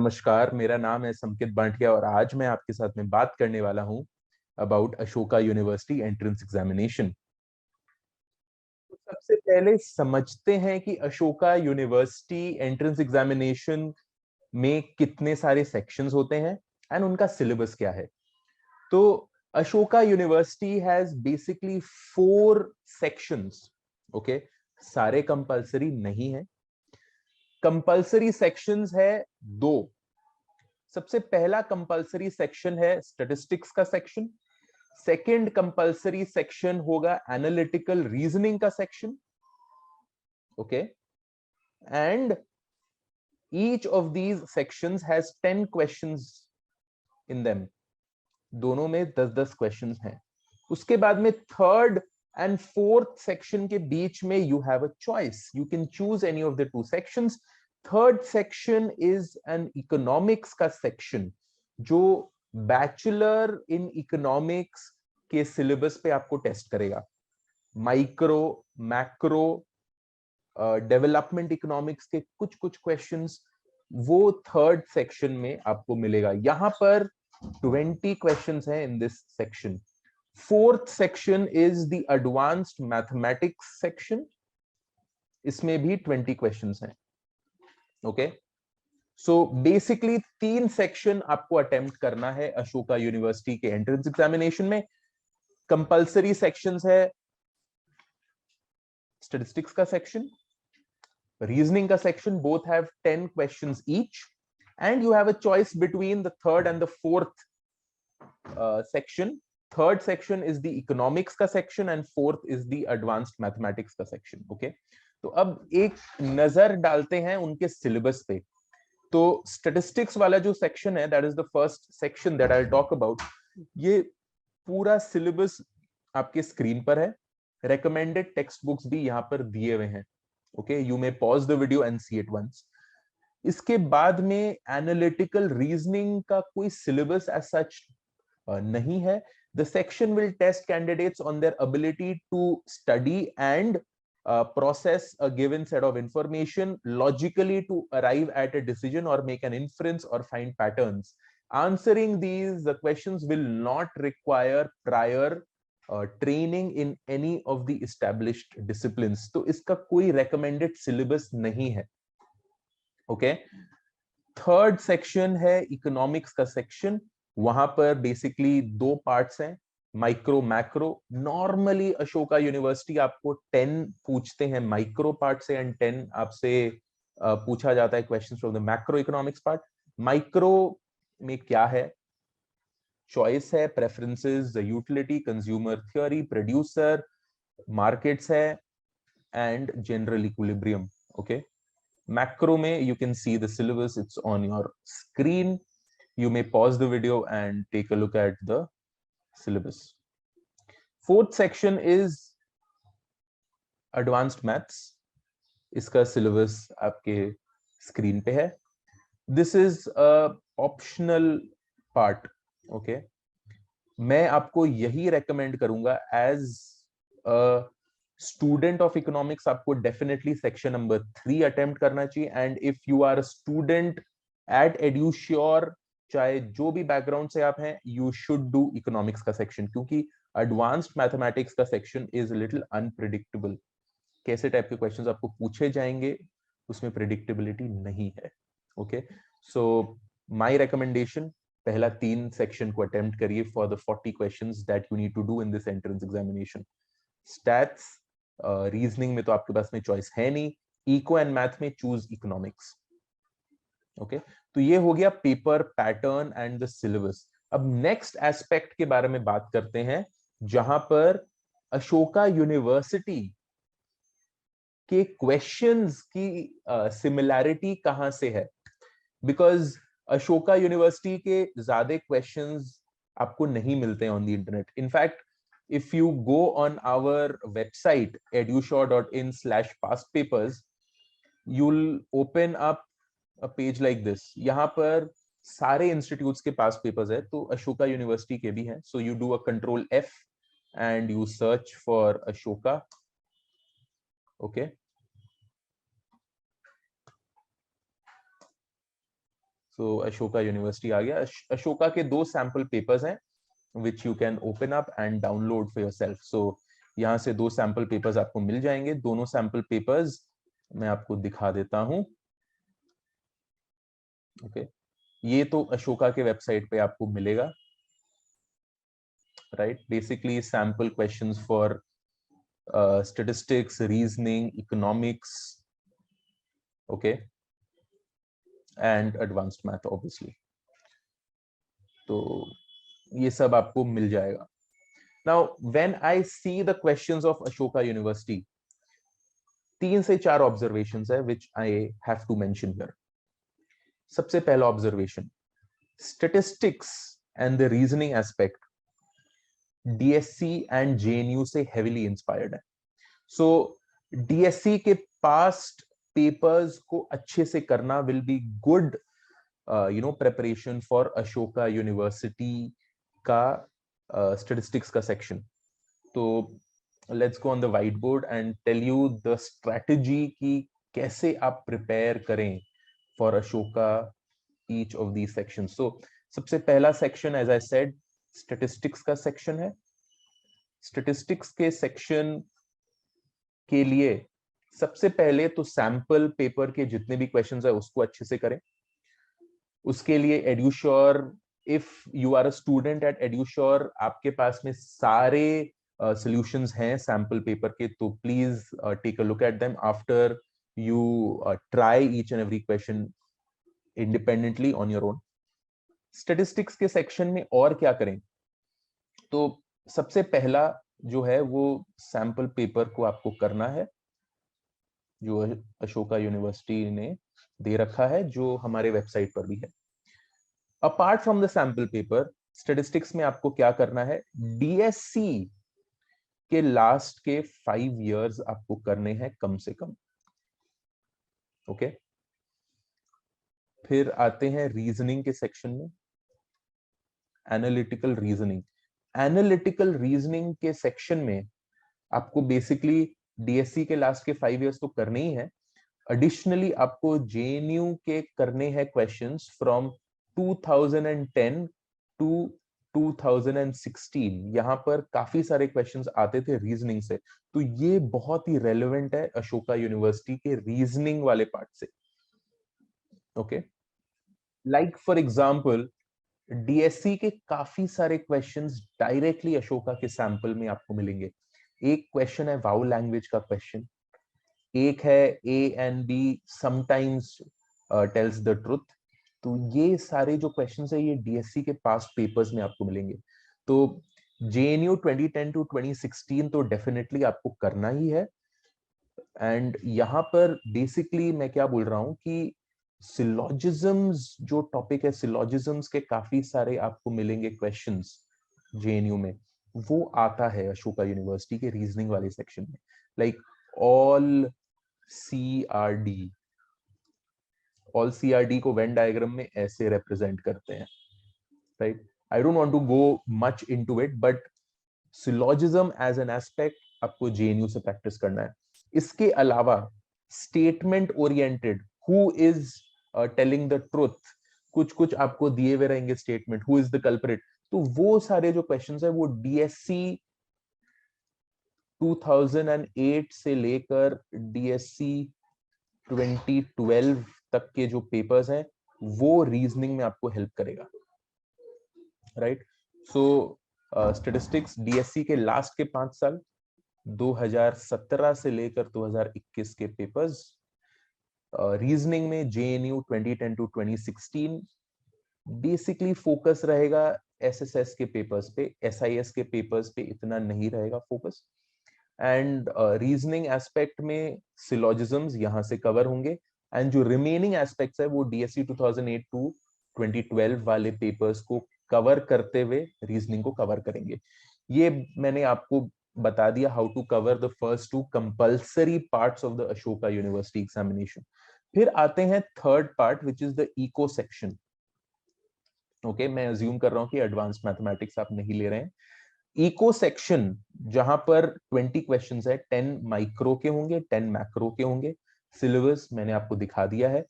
नमस्कार, मेरा नाम है संकित बांटिया और आज मैं आपके साथ में बात करने वाला हूं about Ashoka university entrance examination. तो सबसे पहले समझते हैं कि अशोका यूनिवर्सिटी एंट्रेंस एग्जामिनेशन में कितने सारे सेक्शंस होते हैं एंड उनका सिलेबस क्या है। तो Ashoka university has basically 4 sections. Okay, सारे कंपलसरी नहीं है। कंपलसरी सेक्शंस है 2। सबसे पहला कंपलसरी सेक्शन है स्टैटिस्टिक्स का सेक्शन। सेकंड कंपलसरी सेक्शन होगा एनालिटिकल रीजनिंग का section. Okay, and each of these sections has 10 questions in them. दोनों में 10-10 क्वेश्चंस हैं। उसके बाद में थर्ड एंड फोर्थ सेक्शन के बीच में you have a choice, you can choose any of the 2 sections. Third section is an economics का section जो बैचलर इन इकोनॉमिक्स के सिलेबस पे आपको टेस्ट करेगा। माइक्रो, मैक्रो, डेवलपमेंट इकोनॉमिक्स के कुछ कुछ क्वेश्चंस वो थर्ड सेक्शन में आपको मिलेगा। यहां पर 20 क्वेश्चंस हैं in this section. Fourth section is the advanced mathematics section, इसमें भी 20 क्वेश्चंस हैं। ओके, सो बेसिकली 3 सेक्शन आपको अटेम्प्ट करना है अशोका यूनिवर्सिटी के एंट्रेंस एग्जामिनेशन में। कंपलसरी सेक्शंस है स्टैटिस्टिक्स का सेक्शन, रीजनिंग का section, both have 10 questions each, and you have a choice between the third and the fourth section. Third section is the economics का section and fourth is the advanced mathematics का section. Okay, तो अब एक नजर डालते हैं उनके syllabus पे। तो स्टैटिस्टिक्स वाला जो सेक्शन है, that is the first section that I talk about. ये पूरा सिलेबस आपके स्क्रीन पर है। रेकमेंडेड टेक्स्ट बुक्स भी यहाँ पर दिए हुए हैं। Okay, you may pause the video and see it once. इसके बाद में एनालिटिकल रीजनिंग का कोई सिलेबस एज सच नहीं है। The section will test candidates on their ability to study and process a given set of information logically to arrive at a decision or make an inference or find patterns. Answering these the questions will not require prior training in any of the established disciplines. तो इसका कोई recommended syllabus नहीं है। Okay, third section है economics का section. वहां पर basically 2 parts हैं, micro, macro. Normally Ashoka university आपको 10 पूछते हैं माइक्रो पार्ट से एंड 10 आपसे पूछा जाता है questions from the macro economics part. Micro में क्या है? चॉइस है, preferences, utility, consumer theory, producer, markets है and general equilibrium. Okay, macro में you can see the syllabus, it's on your screen. You may pause the video and take a look at the syllabus. Fourth section is advanced maths. इसका syllabus आपके screen पे है। This is a optional part. Okay, मैं आपको यही recommend करूंगा as a student of economics. आपको definitely section number 3 attempt करना चाहिए। And if you are a student at Edushure, चाहे जो भी बैकग्राउंड से आप हैं, यू शुड डू इकोनॉमिक्स का सेक्शन, क्योंकि एडवांस्ड मैथमेटिक्स का सेक्शन इज लिटिल अनप्रिडिक्टेबल। कैसे टाइप के क्वेश्चंस आपको पूछे जाएंगे उसमें प्रिडिक्टेबिलिटी नहीं है। ओके, सो माय रिकमेंडेशन, पहला 3 सेक्शन को अटेम्प्ट करिए for the 40 questions that you need to do in this entrance examination. Stats, reasoning में तो आपके पास में चॉइस है नहीं। इको एंड मैथ में चूज इकोनॉमिक्स। ओके, तो ये हो गया paper pattern and the syllabus. अब नेक्स्ट एस्पेक्ट के बारे में बात करते हैं, जहां पर अशोका यूनिवर्सिटी के क्वेश्चंस की सिमिलैरिटी कहां से है। बिकॉज अशोका यूनिवर्सिटी के ज्यादा क्वेश्चंस आपको नहीं मिलते हैं on the internet. In fact if you go on our website edushore.in/past papers, you'll open up a page like this. यहाँ पर सारे इंस्टीट्यूट्स के पास पेपर्स है, तो अशोका यूनिवर्सिटी के भी हैं। So you do a control F and you search for Ashoka. Okay, so Ashoka university आ गया। अशोका के 2 सैंपल पेपर्स हैं which you can open up and download for yourself. So यहाँ से 2 सैंपल पेपर्स आपको मिल जाएंगे। दोनों सैंपल पेपर्स मैं आपको दिखा देता हूं। ओके, ये तो अशोका के वेबसाइट पे आपको मिलेगा, right. Basically sample questions for statistics, reasoning, economics, okay, and advanced math obviously. तो ये सब आपको मिल जाएगा। Now, when I see the questions of Ashoka University, 3 से 4 ऑब्जर्वेशंस है which I have to mention here. सबसे पहला observation, statistics and the reasoning aspect DSC and JNU से हेवीली इंस्पायर्ड है। सो DSC के पास्ट पेपर्स को अच्छे से करना will be good preparation for Ashoka university का स्टैटिस्टिक्स का सेक्शन। तो let's go on the white board and tell you the strategy कि कैसे आप प्रिपेयर करें for Ashoka each of these section. So सबसे पहला section, as I said, statistics का सेक्शन है। स्टैटिस्टिक्स के सेक्शन के लिए सबसे पहले तो सैंपल पेपर के जितने भी क्वेश्चंस है उसको अच्छे से करें। उसके लिए Edushure, if you are a student at Edushure, आपके पास में सारे सॉल्यूशंस हैं सैंपल पेपर के, तो please take a look at them after you try each and every question independently on your own. Statistics के सेक्शन में और क्या करें, तो सबसे पहला जो है वो सैंपल पेपर को आपको करना है जो अशोका यूनिवर्सिटी ने दे रखा है, जो हमारे वेबसाइट पर भी है। Apart from the sample paper, statistics में आपको क्या करना है, DSC के लास्ट के 5 इयर्स आपको करने हैं कम से कम। ओके, फिर आते हैं रीजनिंग के सेक्शन में, एनालिटिकल रीजनिंग। एनालिटिकल रीजनिंग के सेक्शन में आपको बेसिकली DSC के लास्ट के 5 इयर्स तो करने ही है, एडिशनली आपको JNU के करने हैं क्वेश्चंस फ्रॉम 2010 टू 2016। यहाँ पर काफी सारे क्वेश्चंस आते थे रीजनिंग से, तो ये बहुत ही रेलेवेंट है अशोका यूनिवर्सिटी के रीजनिंग वाले पार्ट से। Okay, like for example DSC के काफी सारे क्वेश्चंस डायरेक्टली अशोका के सैंपल में आपको मिलेंगे। एक क्वेश्चन है वाउ लैंग्वेज का क्वेश्चन, एक है A and B sometimes tells the truth। तो ये सारे जो क्वेश्चंस है ये DSC के पास्ट पेपर्स में आपको मिलेंगे। तो JNU 2010 टू 2016 तो डेफिनेटली आपको करना ही है। एंड यहाँ पर बेसिकली मैं क्या बोल रहा हूँ कि सिलॉजिज्म्स जो टॉपिक है, सिलॉजिज्म्स के काफी सारे आपको मिलेंगे क्वेश्चंस JNU में, वो आता है अशोका यूनिवर्सिटी के रीजनिंग वाले सेक्शन में। लाइक ऑल CRD को वेन डायग्राम में ऐसे रिप्रेजेंट करते हैं, right. I don't want to go much into it, but syllogism as an aspect आपको JNU से प्रैक्टिस करना है। इसके अलावा statement oriented, who is telling the truth, कुछ कुछ आपको दिए हुए रहेंगे statement, who is the culprit. तो वो सारे जो क्वेश्चंस है वो DSC 2008 से लेकर DSC 2012 तक के जो पेपर्स हैं वो रीजनिंग में आपको हेल्प करेगा, राइट। सो स्टैटिस्टिक्स DSC के लास्ट के 5 साल 2017 से लेकर 2021 के पेपर्स, रीजनिंग में JNU 2010 टू 2016 बेसिकली फोकस रहेगा SSS के पेपर्स पे, SIS के पेपर्स पे इतना नहीं रहेगा फोकस। एंड रीजनिंग एस्पेक्ट में सिलॉजिज्म्स यहां से कवर होंगे, एंड जो रिमेनिंग एस्पेक्ट्स है वो DSC 2008 टू 2012 वाले पेपर्स को कवर करते हुए रीजनिंग को कवर करेंगे। ये मैंने आपको बता दिया how to cover the first 2 compulsory parts of the Ashoka University examination. फिर आते हैं third part which is the eco section. Okay, मैं अज्यूम कर रहा हूं कि एडवांस मैथमेटिक्स आप नहीं ले रहे हैं। इको सेक्शन जहां पर 20 क्वेश्चंस है, 10 माइक्रो के होंगे, 10 मैक्रो के होंगे। सिलेबस मैंने आपको दिखा दिया है।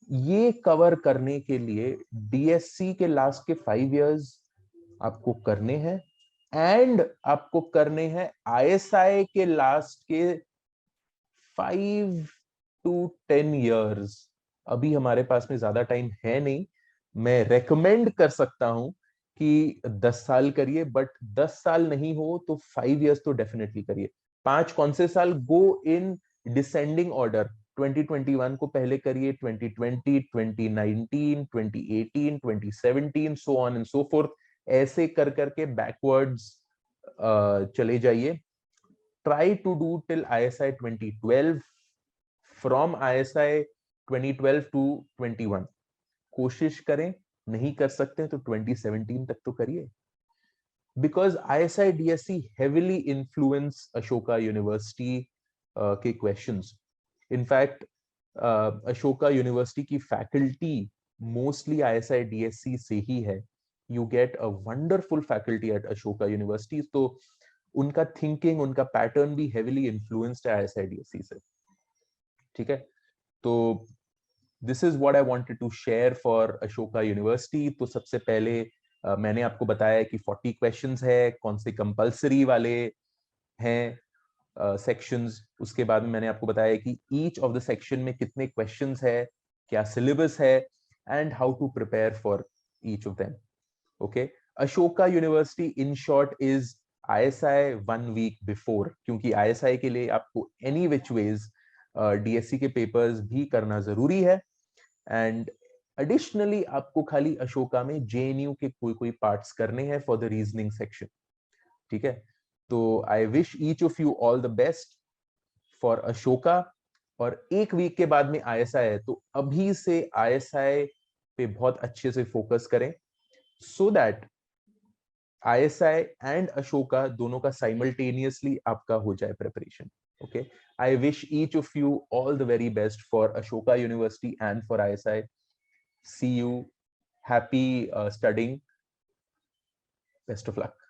ये कवर करने के लिए डीएससी के लास्ट के 5 इयर्स आपको करने हैं एंड आपको करने हैं आईएसआई के लास्ट के 5 to 10 इयर्स। अभी हमारे पास में ज्यादा टाइम है नहीं, मैं रेकमेंड कर सकता हूं कि 10 साल करिए, बट 10 साल नहीं हो तो 5 इयर्स तो डेफिनेटली करिए। 5 कौन से साल? गो इन डिसेंडिंग ऑर्डर। 2021 को पहले करिए, 2020, 2019, 2018, 2017, so on and so fourth, ऐसे कर करके बैकवर्ड्स चले जाइए। try to do till ISI 2012, from ISI 2012 to 21 कोशिश करें। नहीं कर सकते तो 2017 तक तो करिए, because ISI DSC heavily influence Ashoka University के क्वेश्चंस। इनफैक्ट अशोका यूनिवर्सिटी की फैकल्टी मोस्टली ISI DSC से ही है। You get a wonderful faculty at Ashoka University, तो उनका थिंकिंग, उनका पैटर्न भी हेविली इन्फ्लुएंस्ड है ISI DSC से। ठीक है, तो this is what I wanted to share for Ashoka University. तो सबसे पहले मैंने आपको बताया कि 40 क्वेश्चंस है, कौन से कंपलसरी वाले हैं सेक्शंस। उसके बाद में मैंने आपको बताया कि ईच ऑफ द सेक्शन में कितने क्वेश्चंस है, क्या सिलेबस है, and how to prepare for each of them. Okay, Ashoka University in short is ISI 1 week before, क्योंकि ISI के लिए आपको एनी विच वेज DSC के पेपर्स भी करना जरूरी है। एंड एडिशनली आपको खाली अशोका में JNU के कोई कोई पार्ट्स करने हैं फॉर द रीजनिंग सेक्शन। ठीक है, तो I wish each of you all the best for Ashoka. और एक वीक के बाद में ISI है, तो अभी से ISI पे बहुत अच्छे से फोकस करें, so that ISI and Ashoka दोनों का साइमल्टेनियसली आपका हो जाए preparation. Okay, I wish each of you all the very best for Ashoka university and for ISI। See you. Happy studying. Best of luck.